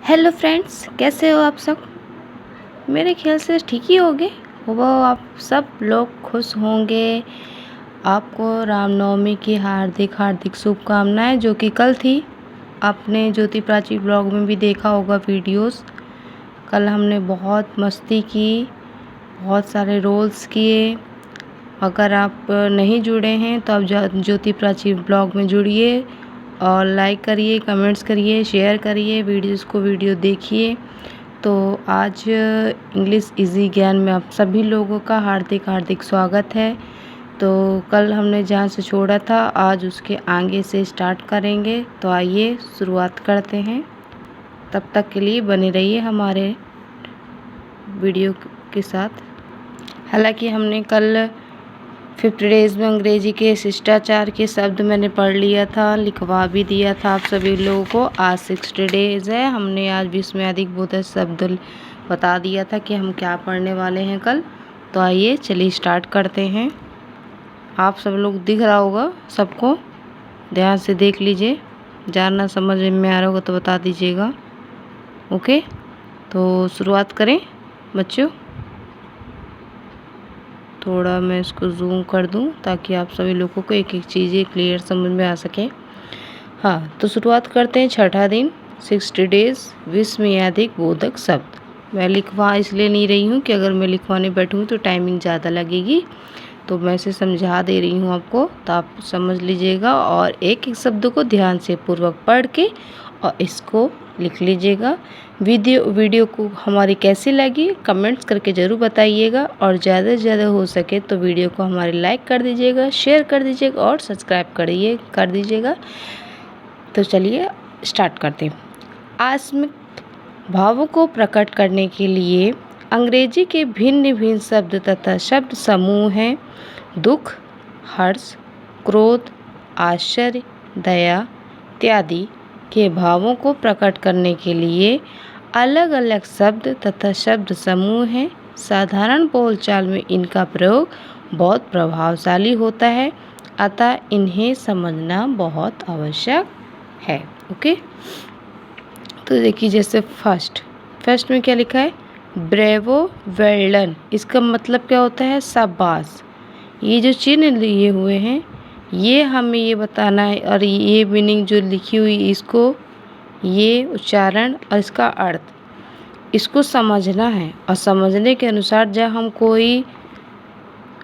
Hello friends, कैसे हो आप सब। मेरे ख्याल से ठीक ही होंगे। वो आप सब लोग खुश होंगे। आपको रामनवमी की हार्दिक हार्दिक शुभकामनाएं, जो कि कल थी। आपने ज्योति प्राची ब्लॉग में भी देखा होगा वीडियोस। कल हमने बहुत मस्ती की, बहुत सारे रोल्स किए। अगर आप नहीं जुड़े हैं तो आप ज्योति प्राची ब्लॉग में जुड़िए और लाइक करिए, कमेंट्स करिए, शेयर करिए, वीडियो देखिए। तो आज इंग्लिश इजी ज्ञान में आप सभी लोगों का हार्दिक हार्दिक स्वागत है। तो कल हमने जहाँ से छोड़ा था आज उसके आगे से स्टार्ट करेंगे। तो आइए शुरुआत करते हैं। तब तक के लिए बने रहिए हमारे वीडियो के साथ। हालांकि हमने कल 50 डेज़ में अंग्रेजी के शिष्टाचार के शब्द मैंने पढ़ लिया था, लिखवा भी दिया था आप सभी लोगों को। आज 60 डेज़ है। हमने आज 20 में अधिक बोधक शब्द बता दिया था कि हम क्या पढ़ने वाले हैं कल। तो आइए चलिए स्टार्ट करते हैं। आप सब लोग दिख रहा होगा सबको, ध्यान से देख लीजिए। जानना समझ में आ रहा होगा तो बता दीजिएगा। ओके, तो शुरुआत करें बच्चों। थोड़ा मैं इसको जूम कर दूं ताकि आप सभी लोगों को एक एक चीज़ें क्लियर समझ में आ सके। हाँ, तो शुरुआत करते हैं। छठा दिन, 60 डेज़, 20 में अधिक बोधक शब्द। मैं लिखवा इसलिए नहीं रही हूँ कि अगर मैं लिखवाने बैठूँ तो टाइमिंग ज़्यादा लगेगी, तो मैं इसे समझा दे रही हूँ आपको, तो आप समझ लीजिएगा और एक एक शब्द को ध्यान से पूर्वक पढ़ के और इसको लिख लीजिएगा। वीडियो को हमारी कैसी लगी कमेंट्स करके ज़रूर बताइएगा और ज़्यादा से ज़्यादा हो सके तो वीडियो को हमारे लाइक कर दीजिएगा, शेयर कर दीजिएगा और सब्सक्राइब कर दीजिएगा। तो चलिए स्टार्ट करते हैं। आत्मिक भावों को प्रकट करने के लिए अंग्रेजी के भिन्न भिन्न शब्द तथा शब्द समूह हैं। दुख, हर्ष, क्रोध, आश्चर्य, दया इत्यादि के भावों को प्रकट करने के लिए अलग अलग शब्द तथा शब्द समूह हैं। साधारण बोलचाल में इनका प्रयोग बहुत प्रभावशाली होता है, अतः इन्हें समझना बहुत आवश्यक है। ओके, तो देखिए जैसे फर्स्ट में क्या लिखा है, ब्रेवो, वेल डन। इसका मतलब क्या होता है, शाबाश। ये जो चिन्ह लिए हुए हैं ये हमें ये बताना है और ये मीनिंग जो लिखी हुई इसको, ये उच्चारण और इसका अर्थ, इसको समझना है। और समझने के अनुसार जब हम कोई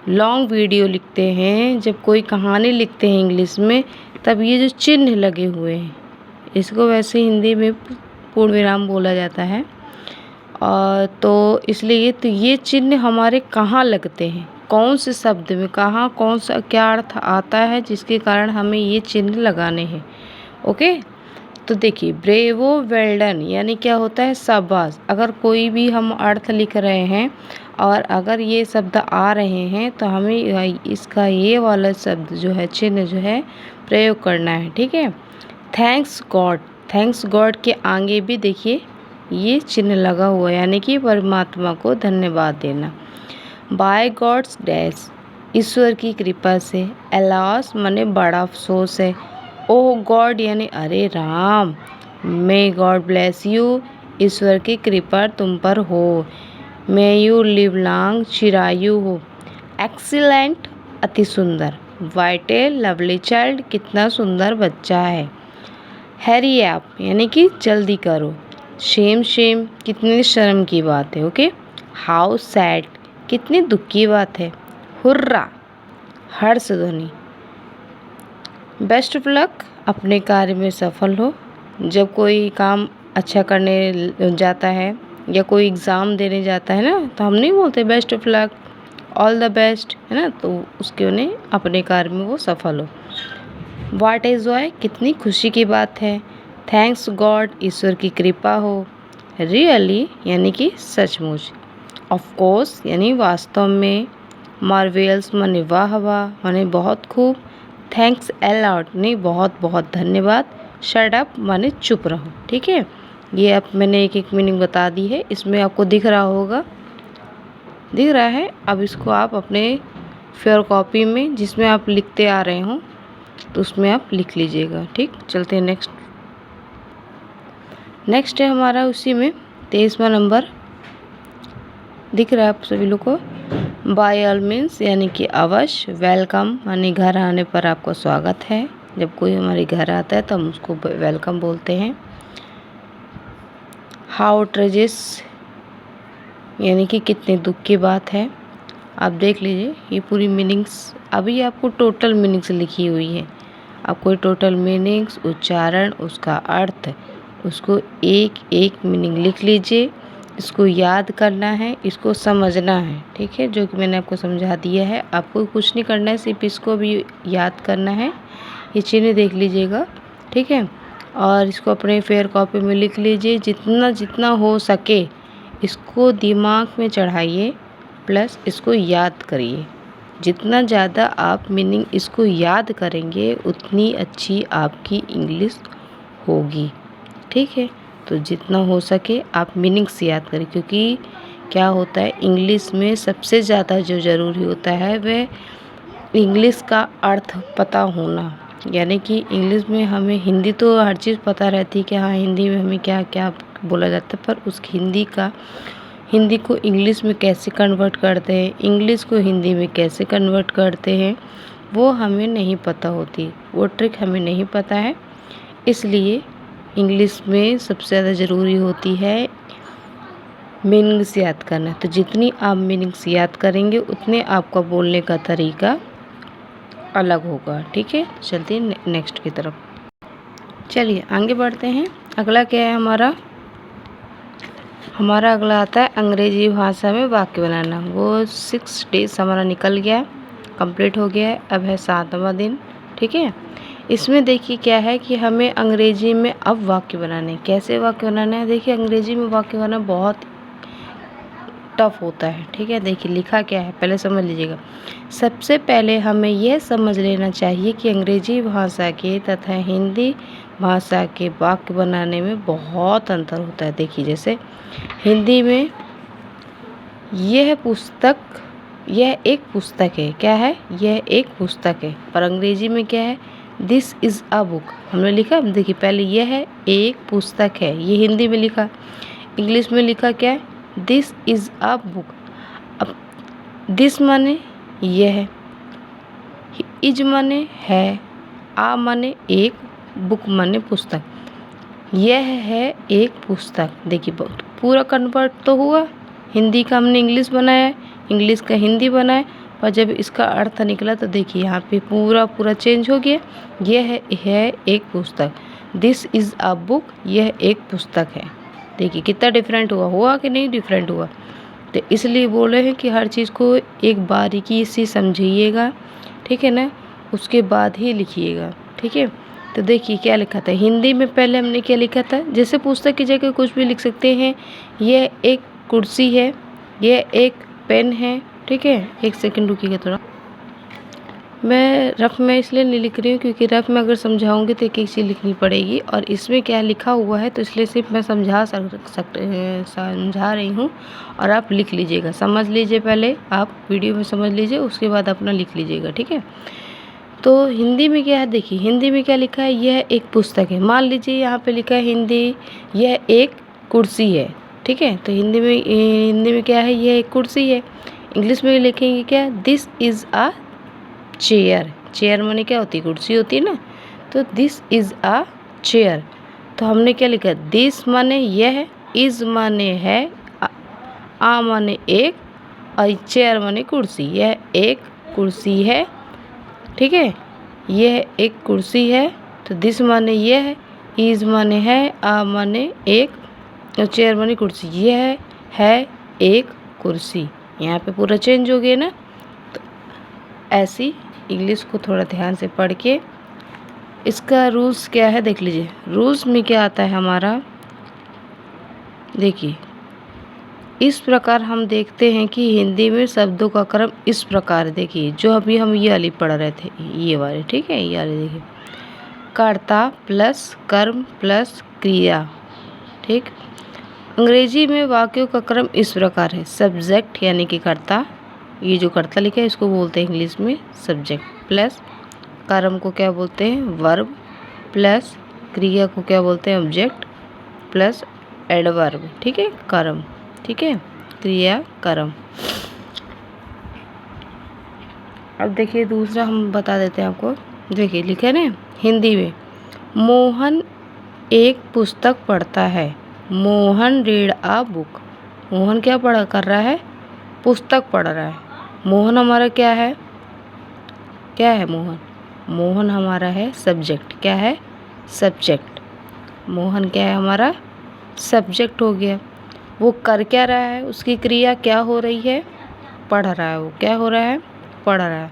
लॉन्ग वीडियो लिखते हैं, जब कोई कहानी लिखते हैं इंग्लिश में, तब ये जो चिन्ह लगे हुए हैं, इसको वैसे हिंदी में पूर्ण विराम बोला जाता है। और तो इसलिए तो ये चिन्ह हमारे कहाँ लगते हैं, कौन से शब्द में कहाँ कौन सा क्या अर्थ आता है, जिसके कारण हमें ये चिन्ह लगाने हैं। ओके, तो देखिए ब्रेवो, वेल डन यानी क्या होता है, शाबाश। अगर कोई भी हम अर्थ लिख रहे हैं और अगर ये शब्द आ रहे हैं तो हमें इसका ये वाला शब्द जो है, चिन्ह जो है, प्रयोग करना है। ठीक है। थैंक्स गॉड के आगे भी देखिए ये चिन्ह लगा हुआ है, यानी कि परमात्मा को धन्यवाद देना। बाय गॉड्स डैश, ईश्वर की कृपा से। अलास माने बड़ा अफसोस है। ओह गॉड यानी अरे Ram. May god bless you, ईश्वर की कृपा तुम पर हो। मे यू लिव लॉन्ग, चिरायु हो। एक्सीलेंट, अति सुंदर। वाइटल, लवली चाइल्ड, कितना सुंदर बच्चा है। हैरी आप यानी कि जल्दी करो। शेम, कितनी शर्म की बात है। ओके। हाउ सैड, कितनी दुख की बात है। हुर्रा, हर्ष ध्वनि। बेस्ट ऑफ लक, अपने कार्य में सफल हो। जब कोई काम अच्छा करने जाता है या कोई एग्ज़ाम देने जाता है ना, तो हम नहीं बोलते best of luck, all the best, है ना, तो उसके उन्हें अपने कार्य में वो सफल हो। व्हाट इज़ जॉय, कितनी खुशी की बात है। थैंक्स गॉड, ईश्वर की कृपा हो। रियली यानी कि सचमुच। ऑफ कोर्स यानी वास्तव में। मार्वेल्स माने वाह वाह, माने बहुत खूब। थैंक्स अलॉट नहीं बहुत बहुत धन्यवाद। शट अप माने चुप रहो। ठीक है, ये अब मैंने एक एक मीनिंग बता दी है। इसमें आपको दिख रहा होगा, दिख रहा है। अब इसको आप अपने फेयर कॉपी में जिसमें आप लिखते आ रहे हों तो उसमें आप लिख लीजिएगा। ठीक, चलते हैं नेक्स्ट। नेक्स्ट है हमारा उसी में 23वां नंबर दिख रहा है आप सभी लोग को। बाय ऑल मीन्स यानी कि अवश्य। वेलकम यानी घर आने पर आपका स्वागत है। जब कोई हमारे घर आता है तो हम उसको वेलकम बोलते हैं। हाउ ट्रेजिस यानी कि कितने दुख की बात है। आप देख लीजिए ये पूरी मीनिंग्स अभी आपको टोटल मीनिंग्स लिखी हुई है। आपको टोटल मीनिंग्स, उच्चारण, उसका अर्थ, उसको एक एक मीनिंग लिख लीजिए। इसको याद करना है, इसको समझना है, ठीक है, जो कि मैंने आपको समझा दिया है। आपको कुछ नहीं करना है, सिर्फ इसको भी याद करना है। ये चिन्ह देख लीजिएगा, ठीक है, और इसको अपने फेयर कॉपी में लिख लीजिए। जितना जितना हो सके इसको दिमाग में चढ़ाइए, प्लस इसको याद करिए। जितना ज़्यादा आप मीनिंग इसको याद करेंगे उतनी अच्छी आपकी इंग्लिश होगी, ठीक है। तो जितना हो सके आप मीनिंग्स याद करें, क्योंकि क्या होता है इंग्लिश में सबसे ज़्यादा जो ज़रूरी होता है वह इंग्लिश का अर्थ पता होना। यानी कि इंग्लिश में हमें हिंदी तो हर चीज़ पता रहती है कि हाँ हिंदी में हमें क्या क्या बोला जाता है, पर उस हिंदी को इंग्लिश में कैसे कन्वर्ट करते हैं, इंग्लिश को हिंदी में कैसे कन्वर्ट करते हैं, वो हमें नहीं पता होती, वो ट्रिक हमें नहीं पता है। इसलिए इंग्लिश में सबसे ज़्यादा ज़रूरी होती है मीनिंग्स याद करना। तो जितनी आप मीनिंग्स याद करेंगे उतने आपका बोलने का तरीका अलग होगा, ठीक है। चलते हैं नेक्स्ट की तरफ। चलिए आगे बढ़ते हैं। अगला क्या है हमारा अगला आता है अंग्रेजी भाषा में वाक्य बनाना। वो 6 डेज हमारा निकल गया, कंप्लीट हो गया है। अब है 7वां दिन, ठीक है। इसमें देखिए क्या है कि हमें अंग्रेजी में अब वाक्य बनाने, कैसे वाक्य बनाना है। देखिए अंग्रेजी में वाक्य बनाना बहुत टफ होता है, ठीक है। देखिए लिखा क्या है पहले समझ लीजिएगा। सबसे पहले हमें यह समझ लेना चाहिए कि अंग्रेजी भाषा के तथा हिंदी भाषा के वाक्य बनाने में बहुत अंतर होता है। देखिए जैसे हिंदी में यह एक पुस्तक है, क्या है, यह एक पुस्तक है। पर अंग्रेजी में क्या है, दिस इज़ अ बुक। हमने लिखा, देखिए पहले यह है एक पुस्तक है, ये हिंदी में लिखा। इंग्लिश में लिखा क्या है, दिस इज़ अ बुक। अब दिस माने यह है, इज माने है, आ माने एक, बुक माने पुस्तक। यह है एक पुस्तक। देखिए पूरा कन्वर्ट तो हुआ, हिंदी का हमने इंग्लिश बनाया, इंग्लिश का हिंदी बनाया, पर जब इसका अर्थ निकला तो देखिए यहाँ पे पूरा चेंज हो गया। यह है एक पुस्तक, दिस इज़ अ बुक, यह एक पुस्तक है। देखिए कितना डिफरेंट हुआ कि नहीं डिफरेंट हुआ। तो इसलिए बोले हैं कि हर चीज़ को एक बारीकी से समझिएगा, ठीक है ना, उसके बाद ही लिखिएगा, ठीक है। तो देखिए क्या लिखा था हिंदी में, पहले हमने क्या लिखा था, जैसे पुस्तक की जगह कुछ भी लिख सकते हैं। यह एक कुर्सी है, यह एक पेन है, ठीक है। एक सेकंड रुकिएगा थोड़ा, मैं रफ में इसलिए नहीं लिख रही हूँ क्योंकि रफ में अगर समझाऊंगी तो एक एक चीज़ लिखनी पड़ेगी, और इसमें क्या लिखा हुआ है तो इसलिए सिर्फ मैं समझा रही हूँ, और आप लिख लीजिएगा, समझ लीजिए। पहले आप वीडियो में समझ लीजिए, उसके बाद अपना लिख लीजिएगा, ठीक है। तो हिंदी में क्या है, देखिए हिंदी में क्या लिखा है, यह एक पुस्तक है। मान लीजिए यहाँ पे लिखा है हिंदी यह एक कुर्सी है, ठीक है। तो हिंदी में क्या है, यह एक कुर्सी है। इंग्लिश में लिखेंगे क्या, this is a chair. Chair माने क्या होती है, कुर्सी होती है ना। तो दिस इज़ अ चेयर। तो हमने क्या लिखा, दिस माने यह, इज़ माने है, आ माने एक, और चेयर माने कुर्सी। यह एक कुर्सी है, ठीक है, यह एक कुर्सी है। तो दिस माने यह है, इज माने है, आ माने एक, और चेयर माने कुर्सी। यह है एक कुर्सी। यहाँ पे पूरा चेंज हो गया ना। तो ऐसी इंग्लिश को थोड़ा ध्यान से पढ़ के, इसका रूल्स क्या है देख लीजिए। रूल्स में क्या आता है हमारा, देखिए इस प्रकार हम देखते हैं कि हिंदी में शब्दों का क्रम इस प्रकार, देखिए जो अभी हम ये वाली पढ़ रहे थे, ये वाले, ठीक है, ये वाले देखिए, कर्ता प्लस कर्म प्लस क्रिया, ठीक। अंग्रेजी में वाक्यों का क्रम इस प्रकार है, सब्जेक्ट यानी कि कर्ता, ये जो कर्ता लिखा है इसको बोलते हैं इंग्लिश में सब्जेक्ट, प्लस कर्म को क्या बोलते हैं वर्ब, प्लस क्रिया को क्या बोलते हैं ऑब्जेक्ट, प्लस एडवर्ब, ठीक है, कर्म, ठीक है, क्रिया कर्म। अब देखिए दूसरा हम बता देते हैं आपको। देखिए लिखे है ना हिंदी में, मोहन एक पुस्तक पढ़ता है। Mohan read a book. Mohan क्या पढ़ा कर रहा है? पुस्तक पढ़ रहा है। मोहन हमारा क्या है? क्या है मोहन? मोहन हमारा है सब्जेक्ट। क्या है? सब्जेक्ट। मोहन क्या है हमारा? सब्जेक्ट हो गया। वो कर क्या रहा है? उसकी क्रिया क्या हो रही है? पढ़ रहा है। वो क्या हो रहा है? पढ़ रहा है।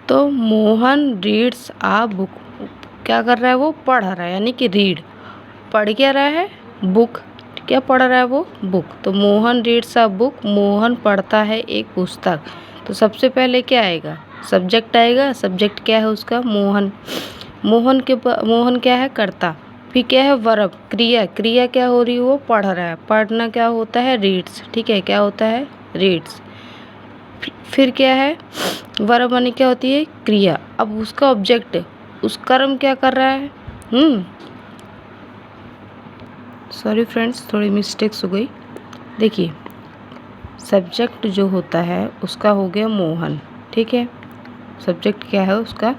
तो मोहन रीड्स अ बुक। क्या कर रहा है? वो पढ़ रहा है, यानी कि रीड। पढ़ क्या रहा है? बुक। क्या पढ़ रहा है वो? बुक। तो Mohan reads a book, Mohan पढ़ता है एक पुस्तक। तो सबसे पहले क्या आएगा? सब्जेक्ट आएगा। सब्जेक्ट क्या है उसका? मोहन। मोहन क्या है? कर्ता। फिर क्या है? वर्ब, क्रिया। क्रिया क्या हो रही है? वो पढ़ रहा है। पढ़ना क्या होता है? रीड्स, ठीक है, क्या होता है? रीड्स। फिर क्या है? वर्ब माने क्या होती है? क्रिया। अब उसका ऑब्जेक्ट, उस कर्म क्या कर रहा है? सॉरी फ्रेंड्स, थोड़ी मिस्टेक्स हो गई। देखिए सब्जेक्ट जो होता है उसका हो गया मोहन, ठीक है। सब्जेक्ट क्या है उसका?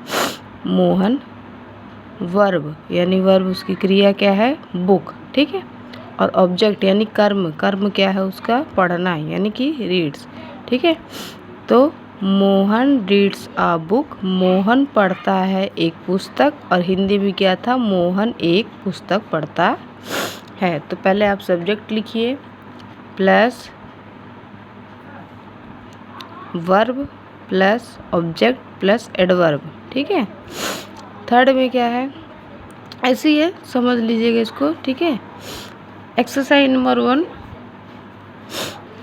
मोहन। वर्ब यानी वर्ब उसकी क्रिया क्या है? बुक, ठीक है। और ऑब्जेक्ट यानी कर्म, कर्म क्या है उसका? पढ़ना, यानी कि रीड्स, ठीक है। तो Mohan reads a book, Mohan पढ़ता है एक पुस्तक। और हिंदी में क्या था? मोहन एक पुस्तक पढ़ता है। तो पहले आप सब्जेक्ट लिखिए plus verb plus object plus adverb, ठीक है। थर्ड में क्या है? ऐसे ही है, समझ लीजिएगा इसको, ठीक है। एक्सरसाइज नंबर 1,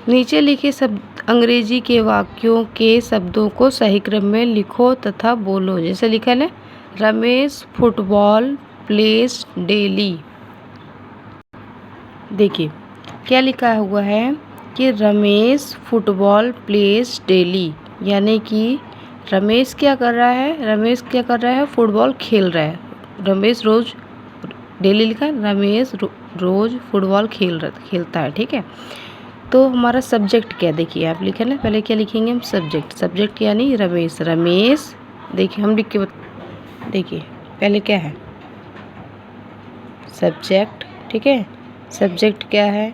नीचे लिखे सब अंग्रेजी के वाक्यों के शब्दों को सही क्रम में लिखो तथा बोलो। जैसे लिखा है रमेश फुटबॉल प्लेस डेली। देखिए क्या लिखा हुआ है कि रमेश फुटबॉल प्लेस डेली, यानी कि रमेश क्या कर रहा है? रमेश क्या कर रहा है? फुटबॉल खेल रहा है। रमेश रोज, डेली लिखा है, रमेश रोज फुटबॉल खेलता है, ठीक है। तो हमारा सब्जेक्ट क्या? देखिए आप लिखे ना, पहले क्या लिखेंगे हम? सब्जेक्ट। सब्जेक्ट यानी रमेश। रमेश, देखिए हम लिख के देखिए पहले क्या है? सब्जेक्ट, ठीक है। सब्जेक्ट क्या है?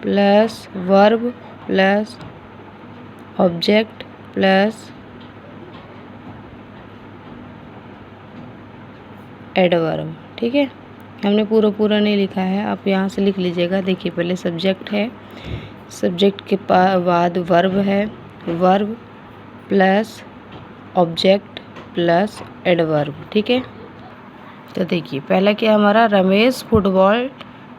Plus verb plus object plus adverb, ठीक है। हमने पूरा नहीं लिखा है, आप यहाँ से लिख लीजिएगा। देखिए पहले सब्जेक्ट है, सब्जेक्ट के बाद वर्ब है, verb plus object plus adverb, ठीक है। तो देखिए पहला क्या हमारा? Ramesh football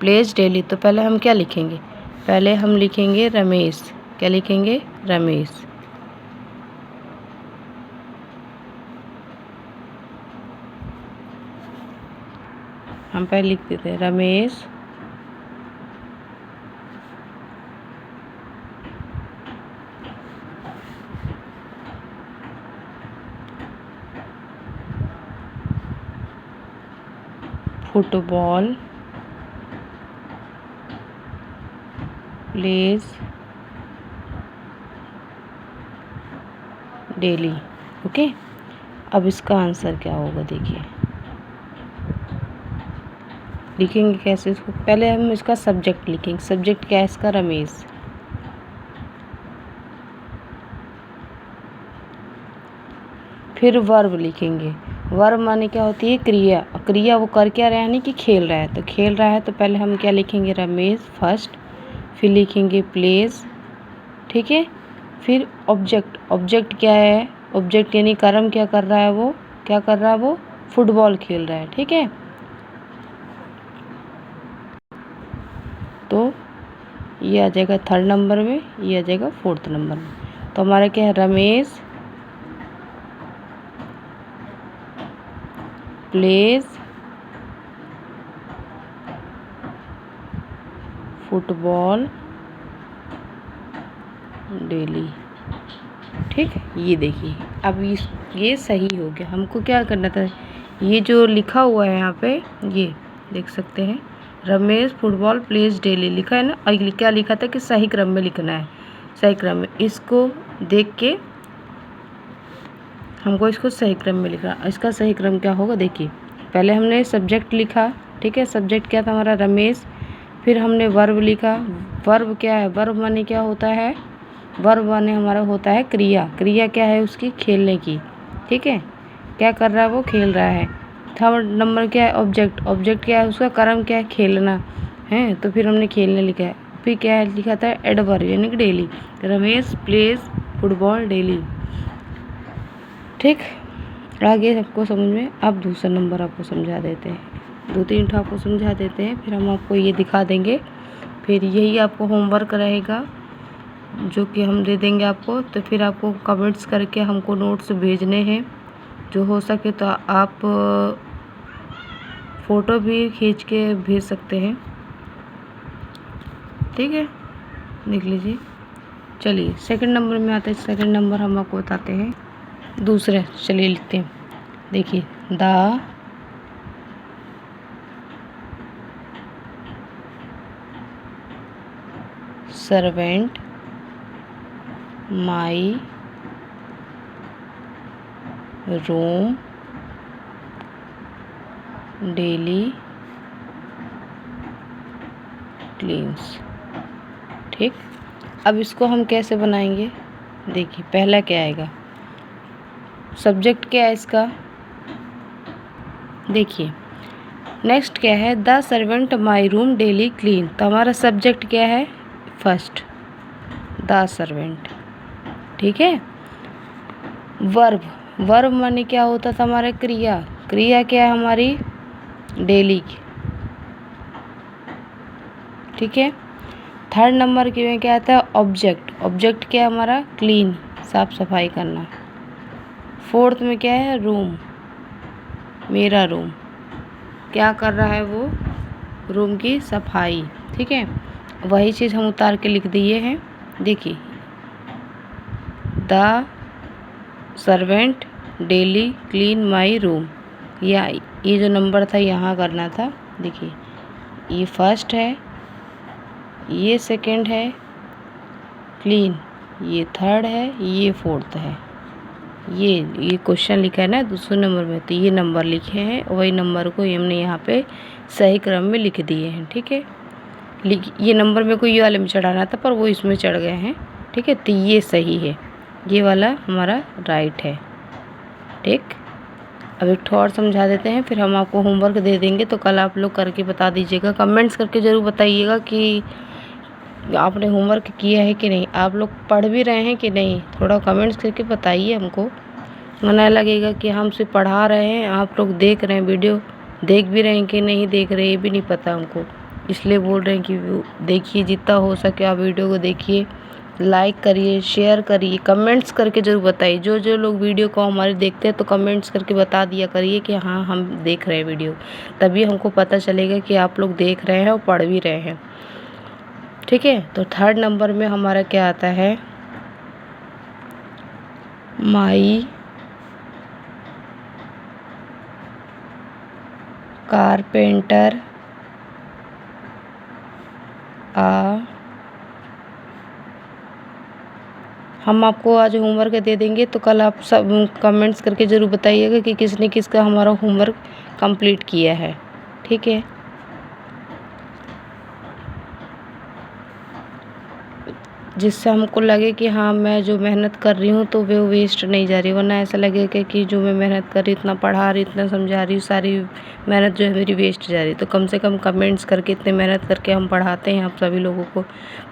plays daily. तो पहले हम क्या लिखेंगे? पहले हम लिखेंगे रमेश। क्या लिखेंगे? रमेश। हम पहले लिख देते हैं Ramesh football plays daily, okay. अब इसका आंसर क्या होगा? देखिए लिखेंगे कैसे इसको? पहले हम इसका सब्जेक्ट लिखेंगे। सब्जेक्ट क्या है इसका? रमेश। फिर वर्ब लिखेंगे। वर्ब माने क्या होती है? क्रिया। क्रिया वो कर क्या रहा है? यानी कि खेल रहा है। तो खेल रहा है तो पहले हम क्या लिखेंगे? रमेश फर्स्ट। फिर लिखेंगे प्लेस, ठीक है। फिर ऑब्जेक्ट। ऑब्जेक्ट क्या है? ऑब्जेक्ट यानी कर्म क्या कर रहा है? वो क्या कर रहा है? वो फुटबॉल खेल रहा है, ठीक है। तो ये आ जाएगा 3rd नंबर में, ये आ जाएगा 4th नंबर में। तो हमारा क्या है? रमेश प्लेज फुटबॉल डेली, ठीक। ये देखिए अब ये सही हो गया। हमको क्या करना था? ये जो लिखा हुआ है यहाँ पे, ये देख सकते हैं, रमेश फुटबॉल प्लेज डेली लिखा है ना। और क्या लिखा था कि सही क्रम में लिखना है, सही क्रम में। इसको देख के हमको इसको सही क्रम में लिखना। इसका सही क्रम क्या होगा, देखिए। पहले हमने सब्जेक्ट लिखा, ठीक है। सब्जेक्ट क्या था हमारा, रमेश। फिर हमने वर्ब लिखा। वर्ब क्या है, वर्ब माने क्या होता है, वर्ब माने हमारा होता है क्रिया। क्रिया क्या है उसकी, खेलने की, ठीक है। क्या कर रहा है वो, खेल रहा है। थर्ड नंबर क्या है, ऑब्जेक्ट। ऑब्जेक्ट क्या है उसका, कर्म क्या है, खेलना है। तो फिर हमने खेलने लिखा है। फिर क्या है लिखा था, एडवर्ब यानी कि daily. Ramesh plays football daily, ठीक। आगे सबको समझ में। अब दूसरा नंबर आपको समझा देते हैं, 2-3 ठो आपको समझा देते हैं, फिर हम आपको ये दिखा देंगे। फिर यही आपको होमवर्क रहेगा जो कि हम दे देंगे आपको। तो फिर आपको कमेंट्स करके हमको नोट्स भेजने हैं। जो हो सके तो आप फ़ोटो भी खींच के भेज सकते हैं, ठीक है। देख लीजिए। चलिए सेकंड नंबर में आते हैं। सेकंड नंबर हम आपको बताते हैं दूसरे, चलिए लिखते हैं। देखिए, the servant my room daily cleans, ठीक। अब इसको हम कैसे बनाएंगे, देखिए। पहला क्या आएगा, सब्जेक्ट क्या है इसका, देखिए। नेक्स्ट क्या है, the servant my room daily clean. तो हमारा सब्जेक्ट क्या है, फर्स्ट द सर्वेंट, ठीक है। वर्ब, वर्ब माने क्या होता था हमारा, क्रिया। क्रिया क्या है हमारी, डेली की, ठीक है। थर्ड नंबर के में क्या आता है, ऑब्जेक्ट। ऑब्जेक्ट क्या है हमारा, क्लीन, साफ सफाई करना। फोर्थ में क्या है, रूम, मेरा रूम। क्या कर रहा है वो, रूम की सफाई, ठीक है। वही चीज़ हम उतार के लिख दिए हैं। देखिए, the servant daily clean my room, या ये जो नंबर था यहाँ करना था। देखिए, ये फर्स्ट है, ये सेकंड है क्लीन, ये थर्ड है, ये फोर्थ है। ये क्वेश्चन लिखा है ना दूसरे नंबर में, तो ये नंबर लिखे हैं। वही नंबर को हमने यहाँ पे सही क्रम में लिख दिए हैं, ठीक है। ये नंबर मेरे को ये वाले में चढ़ाना था, पर वो इसमें चढ़ गए हैं, ठीक है। तो ये सही है, ये वाला हमारा राइट है, ठीक। अब एक ठो और समझा देते हैं, फिर हम आपको होमवर्क दे देंगे। तो कल आप लोग करके बता दीजिएगा, कमेंट्स करके ज़रूर बताइएगा कि आपने होमवर्क किया है कि नहीं, आप लोग पढ़ भी रहे हैं कि नहीं। थोड़ा कमेंट्स करके बताइए हमको, वरना लगेगा कि हम सिर्फ पढ़ा रहे हैं, आप लोग देख रहे हैं, वीडियो देख भी रहे हैं कि नहीं देख रहे, ये भी नहीं पता हमको। इसलिए बोल रहे हैं कि देखिए, जितना हो सके आप वीडियो को देखिए, लाइक करिए, शेयर करिए, कमेंट्स करके ज़रूर बताइए। जो जो लोग वीडियो को हमारे देखते हैं तो कमेंट्स करके बता दिया करिए कि हाँ हम देख रहे हैं वीडियो, तभी हमको पता चलेगा कि आप लोग देख रहे हैं और पढ़ भी रहे हैं, ठीक है। तो थर्ड नंबर में हमारा क्या आता है, माई कारपेंटर हम आपको आज होमवर्क दे देंगे, तो कल आप सब कमेंट्स करके ज़रूर बताइएगा कि किसने किसका हमारा होमवर्क कंप्लीट किया है, ठीक है। जिससे हमको लगे कि हाँ मैं जो मेहनत कर रही हूँ तो वो वेस्ट नहीं जा रही, वरना ऐसा लगेगा कि जो मैं मेहनत कर रही, इतना पढ़ा रही, इतना समझा रही हूँ, सारी मेहनत जो है मेरी वेस्ट जा रही। तो कम से कम कमेंट्स करके, इतने मेहनत करके हम पढ़ाते हैं आप सभी लोगों को।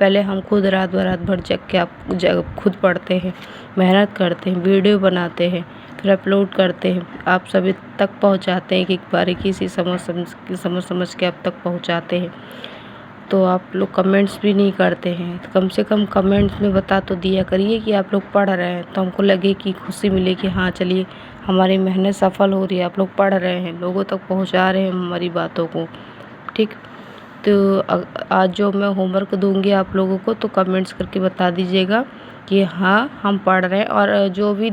पहले हम खुद रात भर जग के आप खुद पढ़ते हैं, मेहनत करते हैं, वीडियो बनाते हैं, फिर अपलोड करते हैं, आप सभी तक पहुँचाते हैं, कि बारीकी से समझ समझ के आप तक पहुँचाते हैं। तो आप लोग कमेंट्स भी नहीं करते हैं, तो कम से कम कमेंट्स में बता तो दिया करिए कि आप लोग पढ़ रहे हैं, तो हमको लगे कि खुशी मिले कि हाँ चलिए हमारी मेहनत सफल हो रही है, आप लोग पढ़ रहे हैं, लोगों तक पहुंचा रहे हैं हमारी बातों को, ठीक। तो आज जो मैं होमवर्क दूंगी आप लोगों को, तो कमेंट्स करके बता दीजिएगा कि हाँ हम पढ़ रहे हैं। और जो भी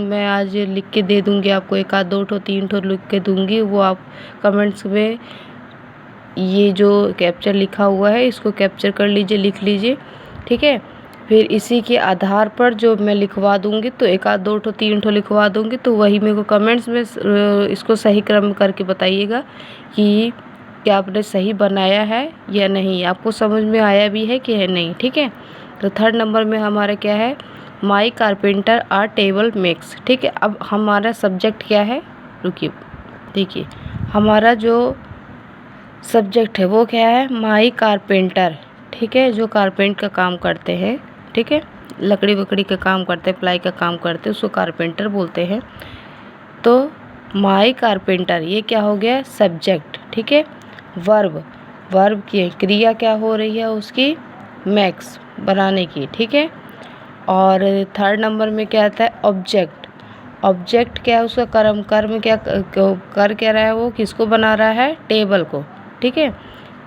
मैं आज लिख के दे दूँगी आपको, 1 आध 2 ठो 3 ठो लिख के दूँगी, वो आप कमेंट्स में ये जो कैप्चर लिखा हुआ है इसको कैप्चर कर लीजिए, लिख लीजिए, ठीक है। फिर इसी के आधार पर जो मैं लिखवा दूँगी, तो 1 आध 2 ठो 3 ठो लिखवा दूँगी, तो वही मेरे को कमेंट्स में इसको सही क्रम करके बताइएगा कि क्या आपने सही बनाया है या नहीं, आपको समझ में आया भी है कि है नहीं, ठीक है। तो 3rd नंबर में हमारा क्या है, माई कारपेंटर आर टेबल मेक्स, ठीक है। अब हमारा सब्जेक्ट क्या है, रुकिए देखिए, हमारा जो सब्जेक्ट है वो क्या है, माई कारपेंटर, ठीक है। जो कारपेंट का काम करते हैं, ठीक है, लकड़ी वकड़ी का काम करते हैं, प्लाई का काम करते हैं, उसको कारपेंटर बोलते हैं। तो माई कारपेंटर ये क्या हो गया, सब्जेक्ट, ठीक है। वर्ब की क्रिया क्या हो रही है उसकी, मैक्स, बनाने की, ठीक है। और 3rd नंबर में क्या आता है, ऑब्जेक्ट क्या है उसका कर्म क्या कर क्या रहा है, वो किसको बना रहा है, टेबल को, ठीक है।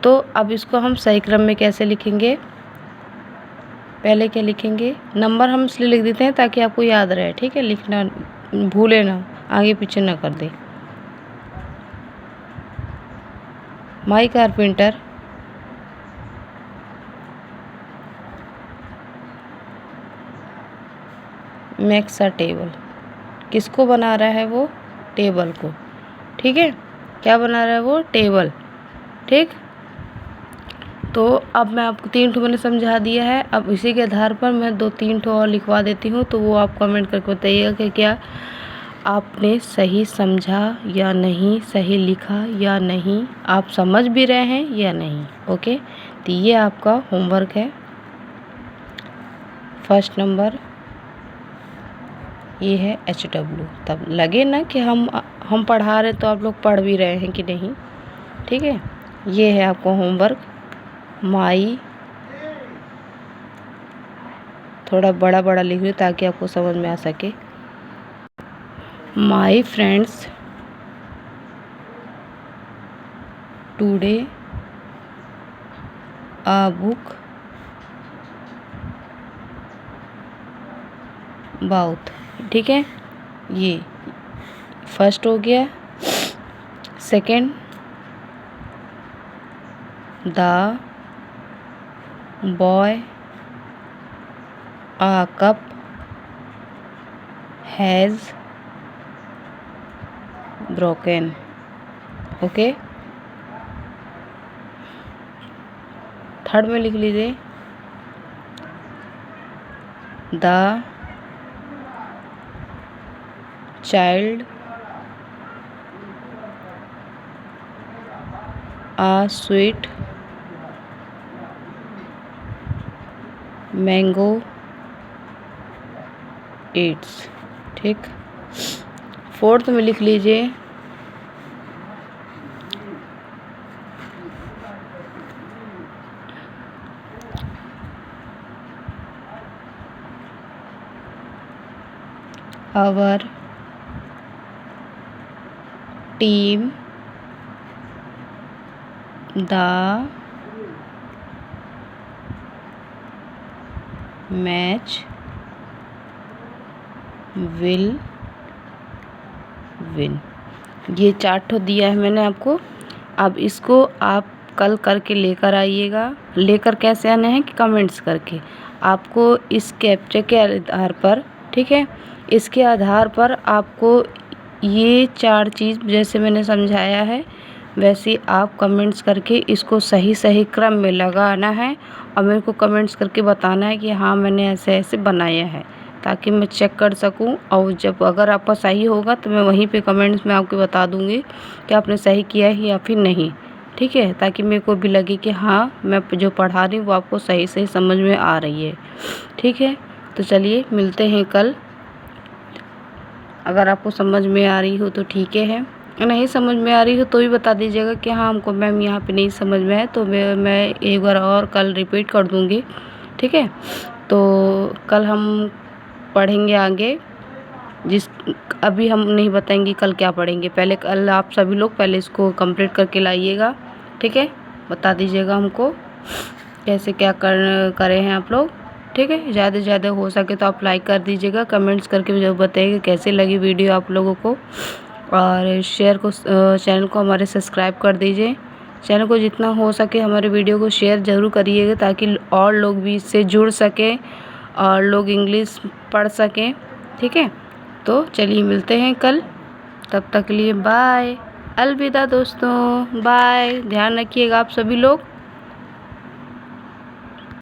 तो अब इसको हम सही क्रम में कैसे लिखेंगे, पहले क्या लिखेंगे, नंबर हम इसलिए लिख देते हैं ताकि आपको याद रहे, ठीक है, लिखना भूले ना, आगे पीछे ना कर दे। माई कारपेंटर मेक्स अ टेबल, किसको बना रहा है वो, टेबल को, ठीक है। क्या बना रहा है वो, टेबल, ठीक। तो अब मैं आपको 3 ठो मैंने समझा दिया है। अब इसी के आधार पर मैं 2-3 ठो और लिखवा देती हूँ, तो वो आप कमेंट करके बताइएगा कि क्या आपने सही समझा या नहीं, सही लिखा या नहीं, आप समझ भी रहे हैं या नहीं, ओके। तो ये आपका होमवर्क है। 1st नंबर ये है HW। तब लगे ना कि हम पढ़ा रहे तो आप लोग पढ़ भी रहे हैं कि नहीं, ठीक है। ये है आपको होमवर्क, माई, थोड़ा बड़ा बड़ा लिख लो ताकि आपको समझ में आ सके। My friends today a book bought, ठीक है। ये 1st हो गया। 2nd, the boy a cup has broken, okay. 3rd में लिख लीजिए, the child a sweet mango eats, ठीक। 4th में लिख लीजिए, our team the match will win। ये 4 ठो दिया है मैंने आपको। अब इसको आप कल करके लेकर आइएगा। लेकर कैसे आना है कि कमेंट्स करके, आपको इस कैप्चर के आधार पर, ठीक है, इसके आधार पर आपको ये 4 चीज़ जैसे मैंने समझाया है वैसे आप कमेंट्स करके इसको सही सही क्रम में लगाना है और मेरे को कमेंट्स करके बताना है कि हाँ मैंने ऐसे ऐसे बनाया है, ताकि मैं चेक कर सकूं। और जब अगर आपका सही होगा तो मैं वहीं पे कमेंट्स में आपको बता दूंगी कि आपने सही किया है या फिर नहीं, ठीक है, ताकि मेरे को भी लगे कि हाँ मैं जो पढ़ा रही हूँ वो आपको सही सही समझ में आ रही है, ठीक है। तो चलिए मिलते हैं कल। अगर आपको समझ में आ रही हो तो ठीक है, नहीं समझ में आ रही हो तो भी बता दीजिएगा कि हाँ हमको मैम यहाँ पे नहीं समझ में है, तो मैं एक बार और कल रिपीट कर दूँगी, ठीक है। तो कल हम पढ़ेंगे आगे, अभी हम नहीं बताएंगे कल क्या पढ़ेंगे, पहले कल आप सभी लोग पहले इसको कंप्लीट करके लाइएगा, ठीक है। बता दीजिएगा हमको कैसे क्या करे हैं आप लोग, ठीक है। ज़्यादा से ज़्यादा हो सके तो आप लाइक कर दीजिएगा, कमेंट्स करके मुझे बताइएगा कैसी लगी वीडियो आप लोगों को, और शेयर को चैनल को हमारे सब्सक्राइब कर दीजिए। चैनल को जितना हो सके हमारे वीडियो को शेयर ज़रूर करिएगा ताकि और लोग भी इससे जुड़ सकें और लोग इंग्लिश पढ़ सकें। ठीक है, तो चलिए मिलते हैं कल, तब तक के लिए बाय, अलविदा दोस्तों, बाय, ध्यान रखिएगा आप सभी लोग।